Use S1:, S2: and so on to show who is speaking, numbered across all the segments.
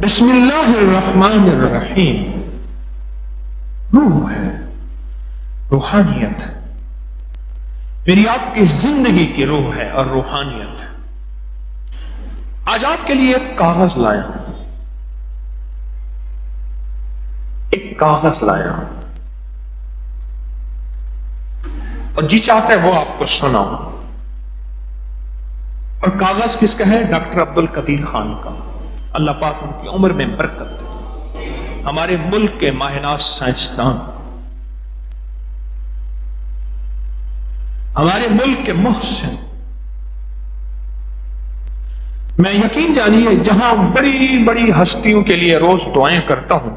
S1: بسم اللہ الرحمن الرحیم. روح ہے، روحانیت ہے، میری آپ کی زندگی کی روح ہے اور روحانیت ہے. آج آپ کے لیے ایک کاغذ لایا ہوں، ایک کاغذ لایا ہوں اور جی چاہتا ہے وہ آپ کو سناؤں. اور کاغذ کس کا ہے؟ ڈاکٹر عبد القدیر خان کا. اللہ پاک ان کی عمر میں برکت دے. ہمارے ملک کے ماہناز سائنسدان، ہمارے ملک کے محسن. میں یقین جانیے جہاں بڑی بڑی ہستیوں کے لیے روز دعائیں کرتا ہوں،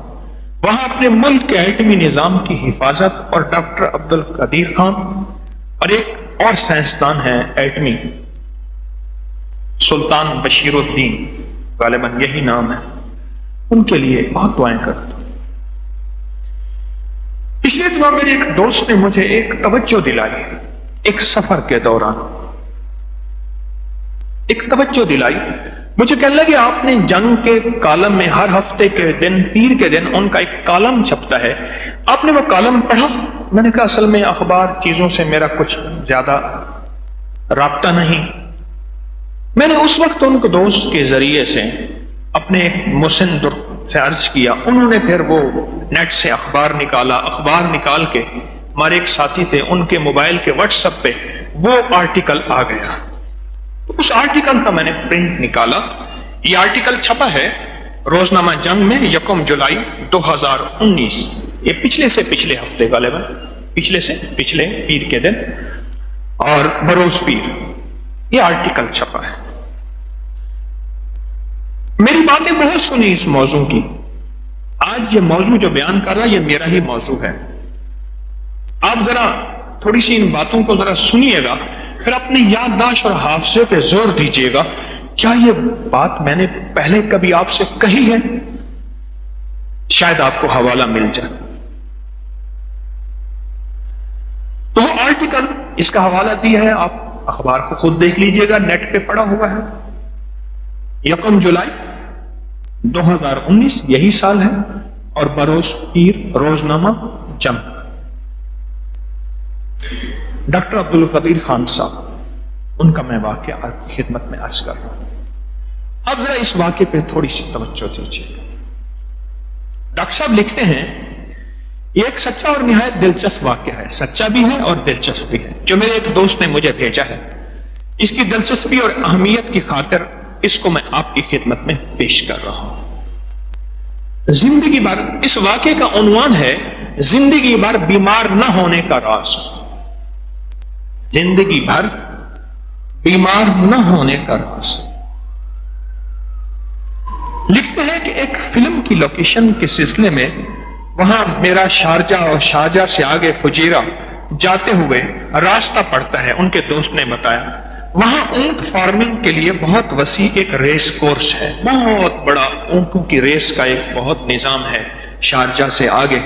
S1: وہاں اپنے ملک کے ایٹمی نظام کی حفاظت اور ڈاکٹر عبد القدیر خان اور ایک اور سائنسدان ہیں ایٹمی، سلطان بشیر الدین، غالباً یہی نام ہے، ان کے لیے بہت دعائیں کرتا ہوں. پچھلے دنوں میرے ایک دوست نے مجھے ایک توجہ دلائی، ایک سفر کے دوران ایک توجہ دلائی. مجھے کہنے لگے آپ نے جنگ کے کالم میں ہر ہفتے کے دن، پیر کے دن ان کا ایک کالم چھپتا ہے، آپ نے وہ کالم پڑھا؟ میں نے کہا اصل میں اخبار چیزوں سے میرا کچھ زیادہ رابطہ نہیں. میں نے اس وقت ان کو دوست کے ذریعے سے اپنے ایک مسن سے عرض کیا. انہوں نے پھر وہ نیٹ سے اخبار نکالا، اخبار نکال کے ہمارے ایک ساتھی تھے، ان کے موبائل کے واٹس ایپ پہ وہ آرٹیکل آ گیا. اس آرٹیکل کا میں نے پرنٹ نکالا. یہ آرٹیکل چھپا ہے روزنامہ جنگ میں 1 جولائی 2019. یہ پچھلے سے پچھلے ہفتے، غالباً پچھلے سے پچھلے پیر کے دن اور بروز پیر یہ آرٹیکل چھپا ہے. میری باتیں بہت سنی اس موضوع کی. آج یہ موضوع جو بیان کر رہا ہے یہ میرا ہی موضوع ہے. آپ ذرا تھوڑی سی ان باتوں کو ذرا سنیے گا، پھر اپنی یادداشت اور حافظے پہ زور دیجیے گا. کیا یہ بات میں نے پہلے کبھی آپ سے کہی ہے؟ شاید آپ کو حوالہ مل جائے. تو وہ آرٹیکل، اس کا حوالہ دیا ہے، آپ اخبار کو خود دیکھ لیجئے گا، نیٹ پہ پڑا ہوا ہے. 1 جولائی 2019 یہی سال ہے، اور بروز پیر روزنامہ جنگ. ڈاکٹر عبد القدیر خان صاحب، ان کا میں واقعہ آپ کی خدمت میں عرض کر رہا ہوں. اب ذرا اس واقعے پہ تھوڑی سی توجہ دیجیے. ڈاکٹر صاحب لکھتے ہیں یہ ایک سچا اور نہایت دلچسپ واقعہ ہے. سچا بھی ہے اور دلچسپ بھی ہے، جو میرے ایک دوست نے مجھے بھیجا ہے. اس کی دلچسپی اور اہمیت کی خاطر اس کو میں آپ کی خدمت میں پیش کر رہا ہوں. زندگی بھر، اس واقعے کا عنوان ہے زندگی بھر بیمار نہ ہونے کا راز. زندگی بھر بیمار نہ ہونے کا راز. لکھتے ہیں کہ ایک فلم کی لوکیشن کے سلسلے میں وہاں میرا شارجہ اور شارجہ سے آگے فجیرہ جاتے ہوئے راستہ پڑتا ہے. ان کے دوست نے بتایا وہاں اونٹ فارمنگ کے لیے بہت وسیع ایک ریس کورس ہے، بہت بڑا اونٹوں کی ریس کا ایک بہت نظام ہے. شارجہ سے آگے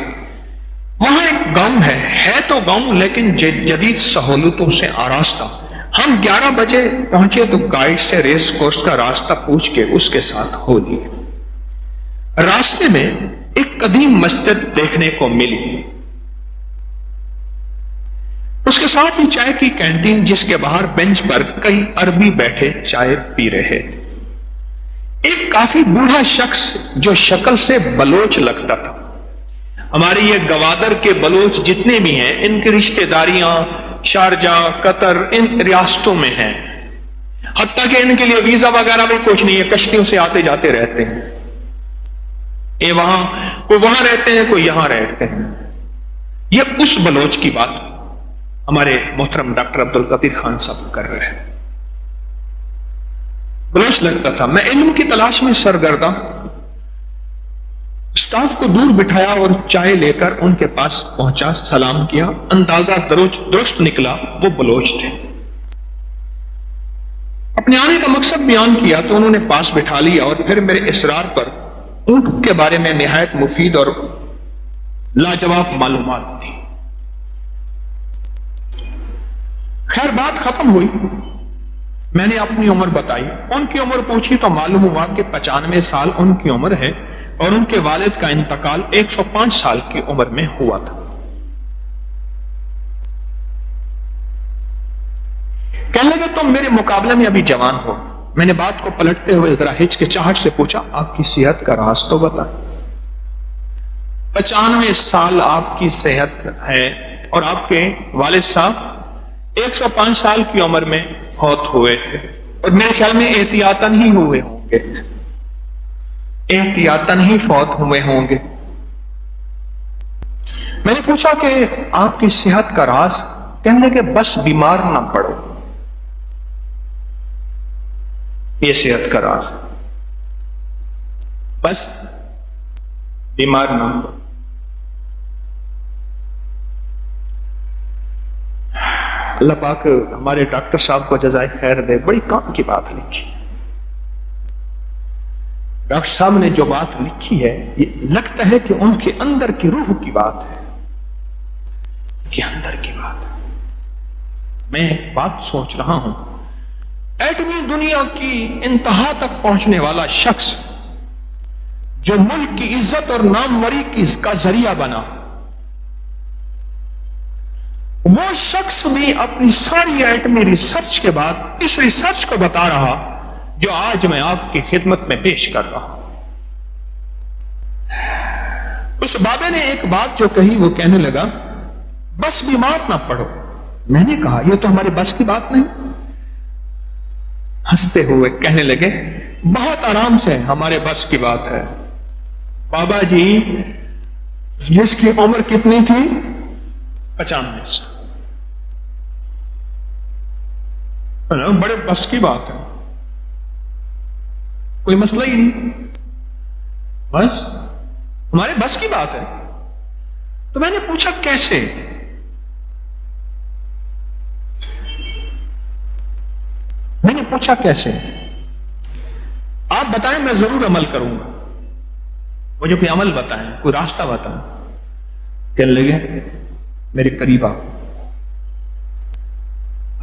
S1: وہاں ایک گاؤں ہے تو گاؤں لیکن جدید سہولتوں سے آراستہ. ہم 11 بجے پہنچے تو گائیڈ سے ریس کورس کا راستہ پوچھ کے اس کے ساتھ ہو لیے. راستے میں ایک قدیم مسجد دیکھنے کو ملی، اس کے ساتھ ہی چائے کی کینٹین جس کے باہر بینچ پر کئی عربی بیٹھے چائے پی رہے تھے. ایک کافی بوڑھا شخص جو شکل سے بلوچ لگتا تھا. ہمارے یہ گوادر کے بلوچ جتنے بھی ہیں ان کی رشتہ داریاں شارجہ، قطر، ان ریاستوں میں ہیں، حتیٰ کہ ان کے لیے ویزا وغیرہ بھی کچھ نہیں ہے، کشتیوں سے آتے جاتے رہتے ہیں. یہ وہاں کوئی وہاں رہتے ہیں، کوئی یہاں رہتے ہیں. یہ اس بلوچ کی بات ہمارے محترم ڈاکٹر عبد القدیر خان صاحب کر رہے ہیں. بلوچ لگتا تھا. میں علم کی تلاش میں سرگرداں، اسٹاف کو دور بٹھایا اور چائے لے کر ان کے پاس پہنچا، سلام کیا. اندازہ درست نکلا وہ بلوچ تھے. اپنے آنے کا مقصد بیان کیا تو انہوں نے پاس بٹھا لیا اور پھر میرے اصرار پر اونٹ کے بارے میں نہایت مفید اور لاجواب معلومات دی. خیر بات ختم ہوئی. میں نے اپنی عمر بتائی، ان کی عمر پوچھی تو معلوم ہوا کہ 95 سال ان کی عمر ہے اور ان کے والد کا انتقال 105 سال کی عمر میں ہوا تھا۔ کہنے لگے تم میرے مقابلے میں ابھی جوان ہو۔ میں نے بات کو پلٹتے ہوئے ذرا ہچکچاہٹ سے پوچھا آپ کی صحت کا راز تو بتائیں۔ 95 سال آپ کی صحت ہے اور آپ کے والد صاحب 105 سال کی عمر میں فوت ہوئے تھے، اور میرے خیال میں احتیاطاً ہی ہوئے ہوں گے، احتیاطاً ہی فوت ہوئے ہوں گے۔ میں نے پوچھا کہ آپ کی صحت کا راز؟ کہنے لگے بس بیمار نہ پڑو، یہ صحت کا راز، بس بیمار نہ پڑو۔ اللہ پاک ہمارے ڈاکٹر صاحب کو جزائے خیر دے، بڑی کام کی بات لکھی۔ ڈاکٹر صاحب نے جو بات لکھی ہے یہ لگتا ہے کہ ان کے اندر کی روح کی بات ہے، کہ اندر کی بات ہے۔ میں ایک بات سوچ رہا ہوں، ایٹمی دنیا کی انتہا تک پہنچنے والا شخص جو ملک کی عزت اور ناموری کا ذریعہ بنا، وہ شخص بھی اپنی ساری ایٹمی ریسرچ کے بعد اس ریسرچ کو بتا رہا جو آج میں آپ کی خدمت میں پیش کر رہا ہوں۔ اس بابے نے ایک بات جو کہی وہ کہنے لگا بس بیمار نہ پڑو۔ میں نے کہا یہ تو ہمارے بس کی بات نہیں۔ ہنستے ہوئے کہنے لگے بہت آرام سے ہمارے بس کی بات ہے بابا جی، جس کی عمر کتنی تھی؟ 95 سال، بڑے بس کی بات ہے، کوئی مسئلہ ہی نہیں، بس ہمارے بس کی بات ہے۔ تو میں نے پوچھا کیسے؟ میں نے پوچھا کیسے؟ آپ بتائیں میں ضرور عمل کروں گا، مجھے کوئی عمل بتائیں، کوئی راستہ بتائیں۔ کہنے لگے میرے قریب آ،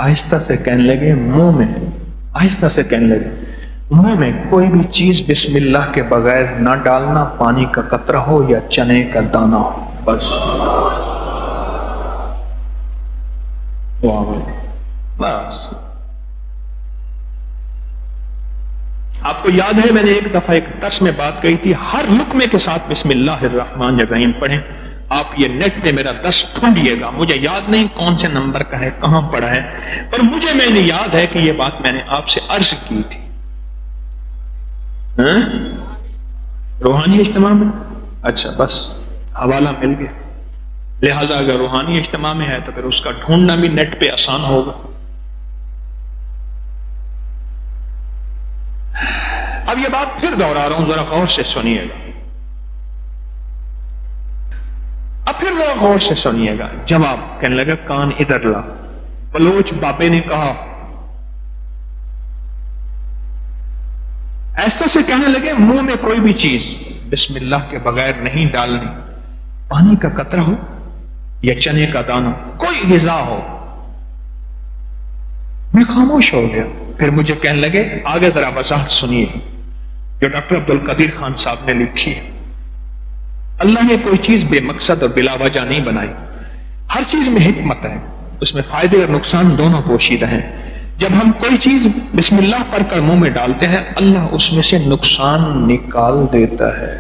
S1: آہستہ سے کہنے لگے منہ میں، آہستہ سے کہنے لگے منہ میں کوئی بھی چیز بسم اللہ کے بغیر نہ ڈالنا، پانی کا قطرہ ہو یا چنے کا دانہ ہو، بس بس۔ آپ کو یاد ہے میں نے ایک دفعہ ایک درس میں بات کہی تھی، ہر لقمے کے ساتھ بسم اللہ الرحمن الرحیم پڑھیں۔ آپ یہ نیٹ پہ میرا درس ڈھونڈیے گا، مجھے یاد نہیں کون سے نمبر کا ہے، کہاں پڑھا ہے، پر مجھے میں نے یاد ہے کہ یہ بات میں نے آپ سے عرض کی تھی۔ روحانی اجتماع میں؟ اچھا بس حوالہ مل گیا، لہذا اگر روحانی اجتماع میں ہے تو پھر اس کا ڈھونڈنا بھی نیٹ پہ آسان ہوگا۔ اب یہ بات پھر دوہرا رہا ہوں، ذرا غور سے سنیے گا، اب پھر ذرا غور سے سنیے گا۔ جواب کہنے لگا کان ادھر لا۔ بلوچ بابے نے کہا، ایسا سے کہنے لگے منہ میں کوئی بھی چیز بسم اللہ کے بغیر نہیں ڈالنی، پانی کا قطرہ ہو یا چنے کا دانہ، کوئی غذا ہو۔ میں خاموش ہو گیا، پھر مجھے کہنے لگے آگے ذرا وضاحت سنیے جو ڈاکٹر عبد القدیر خان صاحب نے لکھی ہے۔ اللہ نے کوئی چیز بے مقصد اور بلا وجہ نہیں بنائی، ہر چیز میں حکمت ہے، اس میں فائدے اور نقصان دونوں پوشیدہ ہیں۔ جب ہم کوئی چیز بسم اللہ پڑھ کر منہ میں ڈالتے ہیں اللہ اس میں سے نقصان نکال دیتا ہے،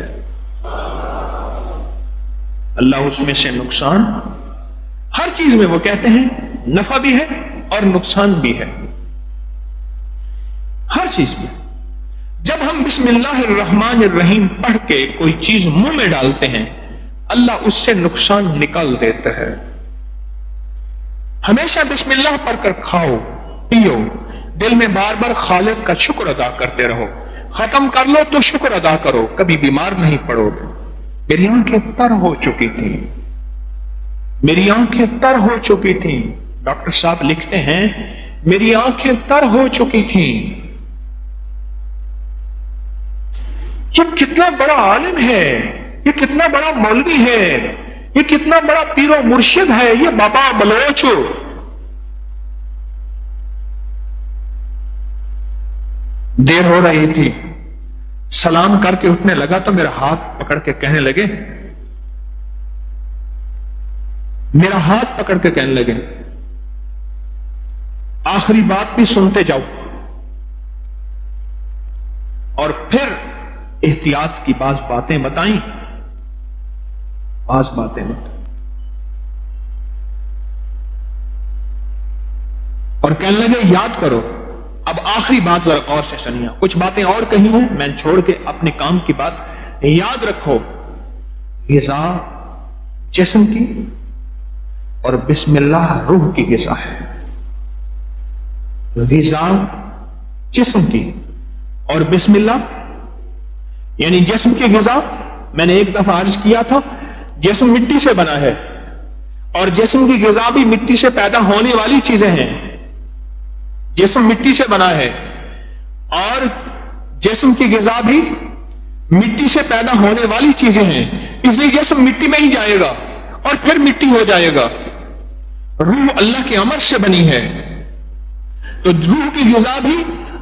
S1: اللہ اس میں سے نقصان، ہر چیز میں وہ کہتے ہیں نفع بھی ہے اور نقصان بھی ہے، ہر چیز میں۔ جب ہم بسم اللہ الرحمن الرحیم پڑھ کے کوئی چیز منہ میں ڈالتے ہیں اللہ اس سے نقصان نکال دیتا ہے۔ ہمیشہ بسم اللہ پڑھ کر کھاؤ پیو، دل میں بار بار خالق کا شکر ادا کرتے رہو، ختم کر لو تو شکر ادا کرو، کبھی بیمار نہیں پڑو گے۔ میری آنکھیں تر ہو چکی تھیں، میری آنکھیں تر ہو چکی تھیں، ڈاکٹر صاحب لکھتے ہیں میری آنکھیں تر ہو چکی تھیں۔ یہ کتنا بڑا عالم ہے، یہ کتنا بڑا مولوی ہے، یہ کتنا بڑا پیر و مرشد ہے، یہ بابا بلوچ، دیر ہو رہی تھی، سلام کر کے اٹھنے لگا تو میرا ہاتھ پکڑ کے کہنے لگے، آخری بات بھی سنتے جاؤ اور پھر احتیاط کی بعض باتیں بتائیں، اور کہنے لگے یاد کرو، اب آخری بات ذرا غور سے سنیے، کچھ باتیں اور کہی ہیں میں چھوڑ کے اپنے کام کی بات، یاد رکھو غذا جسم کی اور بسم اللہ روح کی غذا ہے، غذا جسم کی اور بسم اللہ یعنی جسم کی غذا، میں نے ایک دفعہ عرض کیا تھا جسم مٹی سے بنا ہے اور جسم کی غذا بھی مٹی سے پیدا ہونے والی چیزیں ہیں، جسم مٹی سے بنا ہے اور جسم کی غذا بھی مٹی سے پیدا ہونے والی چیزیں ہیں، اس لیے جسم مٹی میں ہی جائے گا اور پھر مٹی ہو جائے گا۔ روح اللہ کے امر سے بنی ہے تو روح کی غذا بھی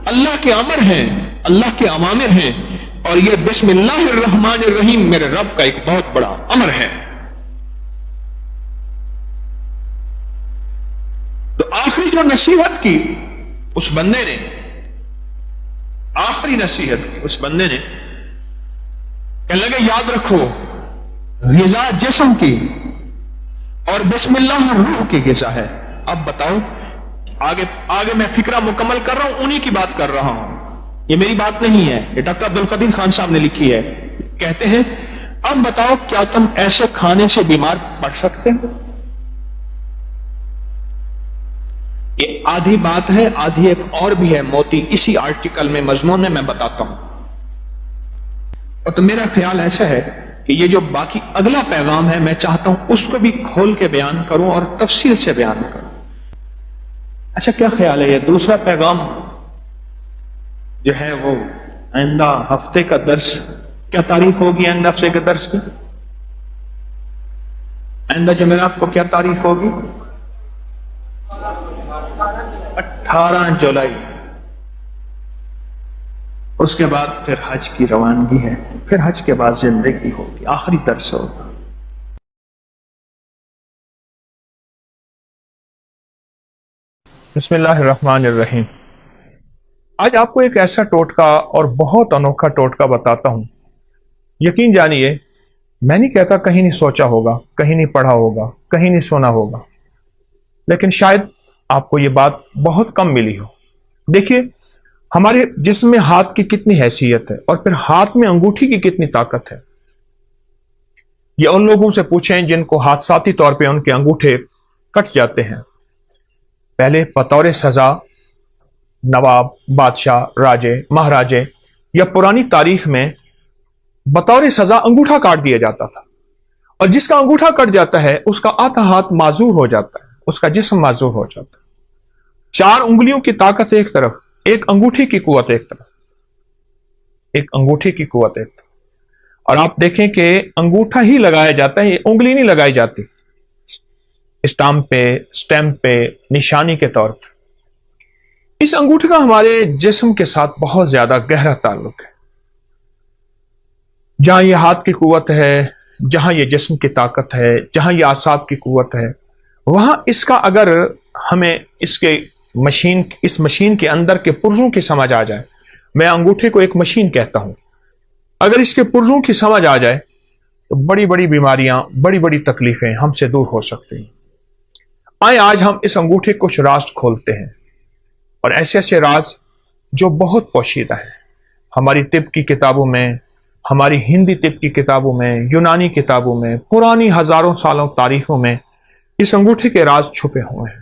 S1: اللہ کے امر ہیں، اللہ کے اوامر ہیں، اور یہ بسم اللہ الرحمن الرحیم میرے رب کا ایک بہت بڑا امر ہے۔ تو آخری جو نصیحت کی اس بندے نے، کہنے لگے یاد رکھو غذا جسم کی اور بسم اللہ روح کی غذا ہے۔ اب بتاؤ آگے میں فکرہ مکمل کر رہا ہوں، انہی کی بات کر رہا ہوں، یہ میری بات نہیں ہے، یہ ڈاکٹر عبدالقدیر خان صاحب نے لکھی ہے۔ کہتے ہیں اب بتاؤ کیا تم ایسے کھانے سے بیمار پڑ سکتے ہو؟ یہ آدھی بات ہے، آدھی ایک اور بھی ہے، موتی اسی آرٹیکل میں مضمون میں میں بتاتا ہوں۔ اور تو میرا خیال ایسا ہے کہ یہ جو باقی اگلا پیغام ہے میں چاہتا ہوں اس کو بھی کھول کے بیان کروں اور تفصیل سے بیان کروں۔ اچھا کیا خیال ہے یہ دوسرا پیغام جو ہے وہ آئندہ ہفتے کا درس، کیا تاریخ ہوگی آئندہ ہفتے کے درس کی؟ آئندہ جمعرات کو کیا تاریخ ہوگی؟ 18 جولائی۔ اس کے بعد پھر حج کی روانگی ہے، پھر حج کے بعد زندگی ہوگی، آخری درس ہوگا۔
S2: بسم اللہ الرحمن الرحیم۔ آج آپ کو ایک ایسا ٹوٹکا اور بہت انوکھا ٹوٹکا بتاتا ہوں۔ یقین جانیے میں نہیں کہتا کہیں نہیں سوچا ہوگا، کہیں نہیں پڑھا ہوگا، کہیں نہیں سنا ہوگا، لیکن شاید آپ کو یہ بات بہت کم ملی ہو۔ دیکھیے ہمارے جسم میں ہاتھ کی کتنی حیثیت ہے اور پھر ہاتھ میں انگوٹھی کی کتنی طاقت ہے۔ یہ ان لوگوں سے پوچھیں جن کو حادثاتی طور پہ ان کے انگوٹھے کٹ جاتے ہیں۔ پہلے بطور سزا نواب، بادشاہ، راجے، مہاراجے یا پرانی تاریخ میں بطور سزا انگوٹھا کاٹ دیا جاتا تھا، اور جس کا انگوٹھا کٹ جاتا ہے اس کا آدھا ہاتھ معذور ہو جاتا ہے، اس کا جسم معذور ہو جاتا ہے۔ 4 انگلیوں کی طاقت ایک طرف، ایک انگوٹھی کی قوت ایک طرف، ایک انگوٹھی کی قوت ایک طرف، اور آپ دیکھیں کہ انگوٹھا ہی لگایا جاتا ہے، یہ انگلی نہیں لگائی جاتی اسٹیمپ پہ نشانی کے طور پر۔ اس انگوٹھے کا ہمارے جسم کے ساتھ بہت زیادہ گہرا تعلق ہے۔ جہاں یہ ہاتھ کی قوت ہے، جہاں یہ جسم کی طاقت ہے، جہاں یہ اعصاب کی قوت ہے، وہاں اس کا اگر ہمیں اس مشین کے اندر کے پرزوں کی سمجھ آ جائے، میں انگوٹھے کو ایک مشین کہتا ہوں، اگر اس کے پرزوں کی سمجھ آ جائے تو بڑی بڑی بیماریاں، بڑی بڑی تکلیفیں ہم سے دور ہو سکتی ہیں۔ آئیں آج ہم اس انگوٹھے کچھ راز کھولتے ہیں، اور ایسے ایسے راز جو بہت پوشیدہ ہے۔ ہماری طب کی کتابوں میں، ہماری ہندی طب کی کتابوں میں، یونانی کتابوں میں، پرانی ہزاروں سالوں تاریخوں میں اس انگوٹھے کے راز چھپے ہوئے ہیں۔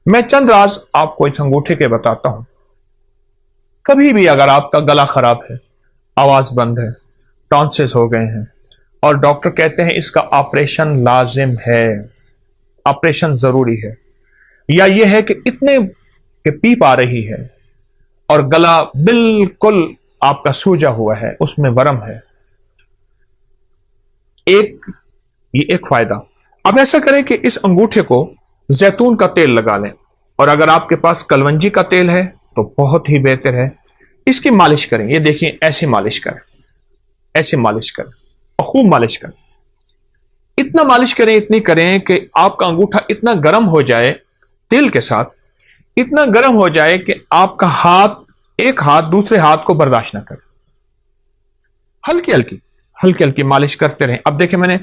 S2: میں چند راز آپ کو اس انگوٹھے کے بتاتا ہوں۔ کبھی بھی اگر آپ کا گلا خراب ہے، آواز بند ہے، ٹانسز ہو گئے ہیں اور ڈاکٹر کہتے ہیں اس کا آپریشن لازم ہے، آپریشن ضروری ہے، یا یہ ہے کہ اتنے کہ پیپ آ رہی ہے اور گلا بالکل آپ کا سوجا ہوا ہے، اس میں ورم ہے، یہ ایک فائدہ۔ اب ایسا کریں کہ اس انگوٹھے کو زیتون کا تیل لگا لیں، اور اگر آپ کے پاس کلونجی کا تیل ہے تو بہت ہی بہتر ہے، اس کی مالش کریں. یہ دیکھیں ایسے مالش کریں, ایسے مالش کریں اور خوب مالش کریں. اتنا مالش کریں, اتنی کریں کہ آپ کا انگوٹھا اتنا گرم ہو جائے تیل کے ساتھ, اتنا گرم ہو جائے کہ آپ کا ہاتھ, ایک ہاتھ دوسرے ہاتھ کو برداشت نہ کرے. ہلکی ہلکی ہلکی ہلکی مالش کرتے رہیں. اب دیکھیں میں نے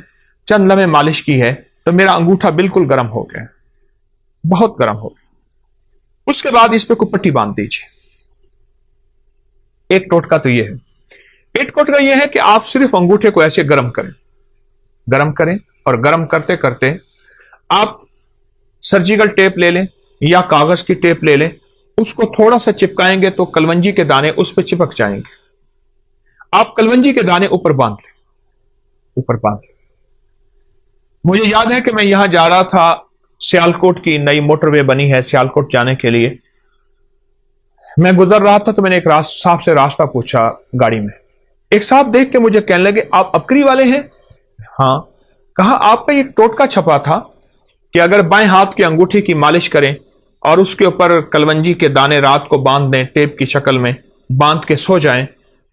S2: چند لمحے مالش کی ہے تو میرا انگوٹھا بالکل گرم ہو گیا, بہت گرم ہو گیا. اس کے بعد اس پہ کوئی پٹی باندھ دیجیے. ایک ٹوٹکا تو یہ ہے. ایک ٹوٹکا یہ ہے کہ آپ صرف انگوٹھے کو ایسے گرم کریں, گرم کریں, اور گرم کرتے کرتے آپ سرجیکل ٹیپ لے لیں یا کاغذ کی ٹیپ لے لیں, اس کو تھوڑا سا چپکائیں گے تو کلونجی کے دانے اس پہ چپک جائیں گے. آپ کلونجی کے دانے اوپر باندھ لیں, اوپر باندھ لیں. مجھے یاد ہے کہ میں یہاں جا رہا تھا, سیالکوٹ کی نئی موٹر وے بنی ہے سیالکوٹ جانے کے لیے. میں گزر رہا تھا تو میں نے ایک صاحب سے راستہ پوچھا گاڑی میں. ایک صاحب دیکھ کے مجھے کہنے لگے آپ ابکری والے ہیں؟ ہاں. کہا آپ پہ ایک ٹوٹکا چھپا تھا کہ اگر بائیں ہاتھ کی انگوٹھی کی مالش کریں اور اس کے اوپر کلونجی کے دانے رات کو باندھ دیں, ٹیپ کی شکل میں باندھ کے سو جائیں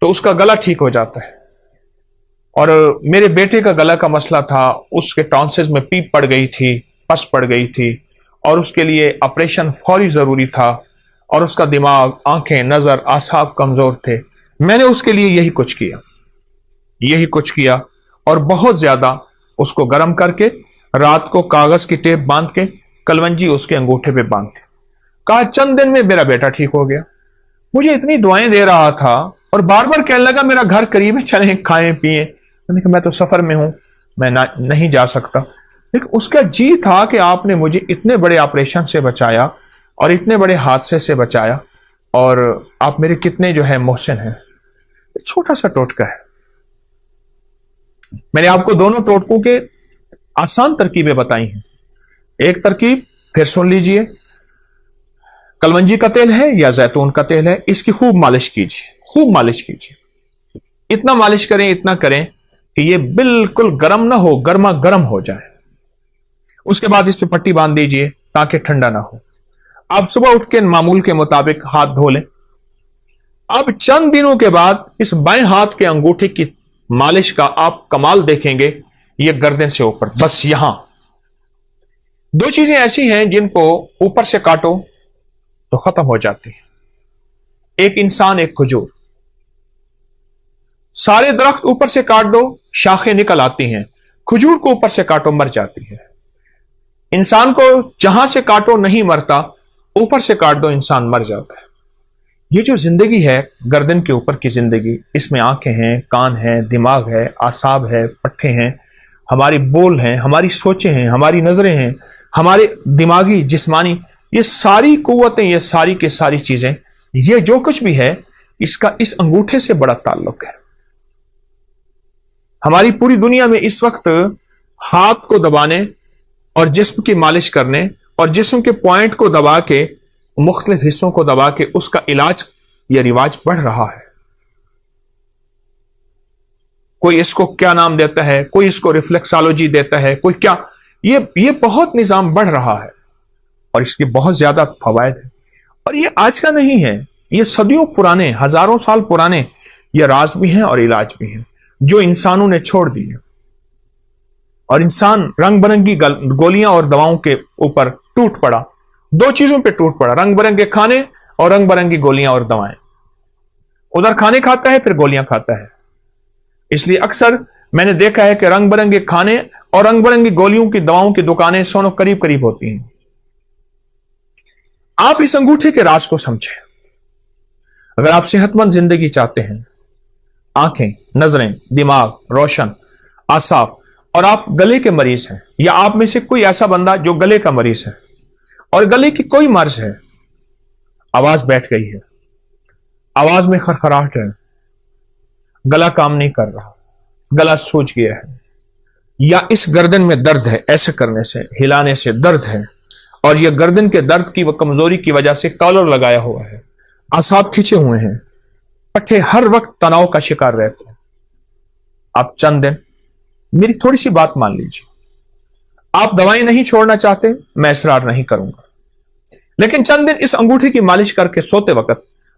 S2: تو اس کا گلا ٹھیک ہو جاتا ہے. اور میرے بیٹے کا گلا کا مسئلہ تھا, اس کے ٹانسلز میں پیپ پڑ گئی تھی, پس پڑ گئی تھی, اور اس کے لیے آپریشن فوری ضروری تھا, اور اس کا دماغ, آنکھیں, نظر, اعصاب کمزور تھے. میں نے اس کے لیے یہی کچھ کیا, یہی کچھ کیا, اور بہت زیادہ اس کو گرم کر کے رات کو کاغذ کی ٹیپ باندھ کے کلونجی اس کے انگوٹھے پہ باندھ کے. کہا چند دن میں میرا بیٹا ٹھیک ہو گیا. مجھے اتنی دعائیں دے رہا تھا اور بار بار کہنے لگا میرا گھر قریب ہے, چلیں کھائیں پیئیں. میں نے کہا میں تو سفر میں ہوں, میں نہیں جا سکتا. لیکن اس کا جی تھا کہ آپ نے مجھے اتنے بڑے آپریشن سے بچایا اور اتنے بڑے حادثے سے بچایا, اور آپ میرے کتنے جو ہے محسن ہیں. چھوٹا سا ٹوٹکا ہے. میں نے آپ کو دونوں ٹوٹکوں کے آسان ترکیبیں بتائی ہیں. ایک ترکیب پھر سن لیجئے, کلونجی کا تیل ہے یا زیتون کا تیل ہے, اس کی خوب مالش کیجیے, خوب مالش کیجیے. اتنا مالش کریں, اتنا کریں کہ یہ بالکل گرم نہ ہو, گرما گرم ہو جائے. اس کے بعد اس پہ پٹی باندھ دیجیے تاکہ ٹھنڈا نہ ہو. آپ صبح اٹھ کے معمول کے مطابق ہاتھ دھو لیں. اب چند دنوں کے بعد اس بائیں ہاتھ کے انگوٹھے کی مالش کا آپ کمال دیکھیں گے. یہ گردن سے اوپر, بس یہاں. دو چیزیں ایسی ہیں جن کو اوپر سے کاٹو تو ختم ہو جاتی ہیں. ایک انسان, ایک کھجور. سارے درخت اوپر سے کاٹ دو شاخیں نکل آتی ہیں, کھجور کو اوپر سے کاٹو مر جاتی ہے. انسان کو جہاں سے کاٹو نہیں مرتا, اوپر سے کاٹ دو انسان مر جاتا ہے. یہ جو زندگی ہے گردن کے اوپر کی زندگی, اس میں آنکھیں ہیں, کان ہیں, دماغ ہے, اعصاب ہے, پٹھے ہیں, ہماری بول ہیں, ہماری سوچیں ہیں, ہماری نظریں ہیں, ہمارے دماغی جسمانی, یہ ساری قوتیں, یہ ساری کی ساری چیزیں, یہ جو کچھ بھی ہے اس کا اس انگوٹھے سے بڑا تعلق ہے. ہماری پوری دنیا میں اس وقت ہاتھ کو دبانے اور جسم کی مالش کرنے اور جسم کے پوائنٹ کو دبا کے, مختلف حصوں کو دبا کے اس کا علاج یا رواج بڑھ رہا ہے. کوئی اس کو کیا نام دیتا ہے, کوئی اس کو ریفلیکسالوجی دیتا ہے, کوئی کیا. یہ بہت نظام بڑھ رہا ہے اور اس کے بہت زیادہ فوائد ہیں. اور یہ آج کا نہیں ہے, یہ صدیوں پرانے, ہزاروں سال پرانے یہ راز بھی ہیں اور علاج بھی ہیں جو انسانوں نے چھوڑ دی ہیں. اور انسان رنگ برنگی گولیاں اور دواؤں کے اوپر ٹوٹ پڑا. دو چیزوں پہ ٹوٹ پڑا, رنگ برنگے کھانے اور رنگ برنگی گولیاں اور دوائیں. ادھر کھانے کھاتا ہے, پھر گولیاں کھاتا ہے. اس لیے اکثر میں نے دیکھا ہے کہ رنگ برنگے کھانے اور رنگ برنگی گولیوں کی دواؤں کی دکانیں سونوں قریب قریب ہوتی ہیں. آپ اس انگوٹھے کے راز کو سمجھیں. اگر آپ صحت مند زندگی چاہتے ہیں, آنکھیں, نظریں, دماغ روشن, اعصاب, اور آپ گلے کے مریض ہیں, یا آپ میں سے کوئی ایسا بندہ جو گلے کا مریض ہے اور گلے کی کوئی مرض ہے, آواز بیٹھ گئی ہے, آواز میں خرخراہٹ ہے, گلا کام نہیں کر رہا, گلا سوج گیا ہے, یا اس گردن میں درد ہے, ایسے کرنے سے, ہلانے سے درد ہے, اور یہ گردن کے درد کی و کمزوری کی وجہ سے کالر لگایا ہوا ہے, اعصاب کھچے ہوئے ہیں, پٹھے ہر وقت تناؤ کا شکار رہتے ہیں. آپ چند دن میری تھوڑی سی بات مان لیجیے. آپ دوائیں نہیں چھوڑنا چاہتے, میں اصرار نہیں کروں گا, لیکن چند دن اس انگوٹھے کی مالش کر کے سوتے وقت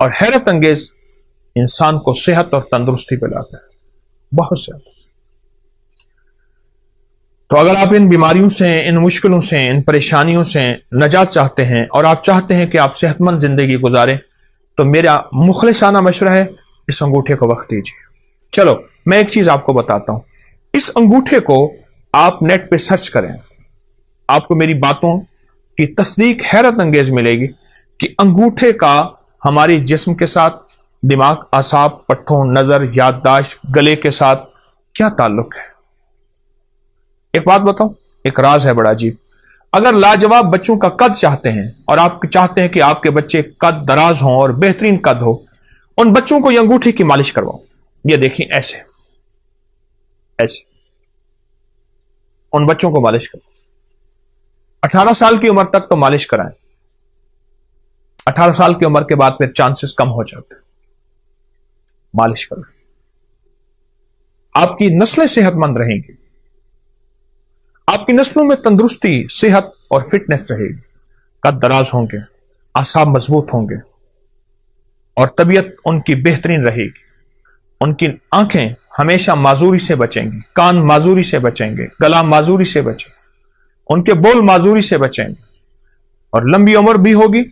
S2: اور حیرت انگیز انسان کو صحت اور تندرستی پہ لاتا ہے، بہت زیادہ۔ تو اگر آپ ان بیماریوں سے، ان مشکلوں سے، ان پریشانیوں سے نجات چاہتے ہیں اور آپ چاہتے ہیں کہ آپ صحت مند زندگی گزاریں، تو میرا مخلصانہ مشورہ ہے اس انگوٹھے کو وقت دیجیے۔ چلو میں ایک چیز آپ کو بتاتا ہوں، اس انگوٹھے کو آپ نیٹ پہ سرچ کریں، آپ کو میری باتوں کی تصدیق حیرت انگیز ملے گی کہ انگوٹھے کا ہماری جسم کے ساتھ، دماغ، اعصاب، پٹھوں، نظر، یادداشت، گلے کے ساتھ کیا تعلق ہے۔ ایک بات بتاؤں، ایک راز ہے بڑا عجیب۔ اگر لاجواب بچوں کا قد چاہتے ہیں اور آپ چاہتے ہیں کہ آپ کے بچے قد دراز ہوں اور بہترین قد ہو، ان بچوں کو یہ انگوٹھے کی مالش کرواؤ۔ یہ دیکھیں ایسے ایسے ان بچوں کو مالش کرو۔ 18 سال کی عمر تک تو مالش کرائیں، 18 سال کی عمر کے بعد پھر چانسز کم ہو جاتے ہیں۔ مالش کریں، آپ کی نسلیں صحت مند رہیں گی، آپ کی نسلوں میں تندرستی، صحت اور فٹنس رہے گی، قد دراز ہوں گے، اعصاب مضبوط ہوں گے اور طبیعت ان کی بہترین رہے گی۔ ان کی آنکھیں ہمیشہ معذوری سے بچیں گی، کان معذوری سے بچیں گے، گلا معذوری سے بچیں گے، ان کے بول معذوری سے بچیں گے اور لمبی عمر بھی ہوگی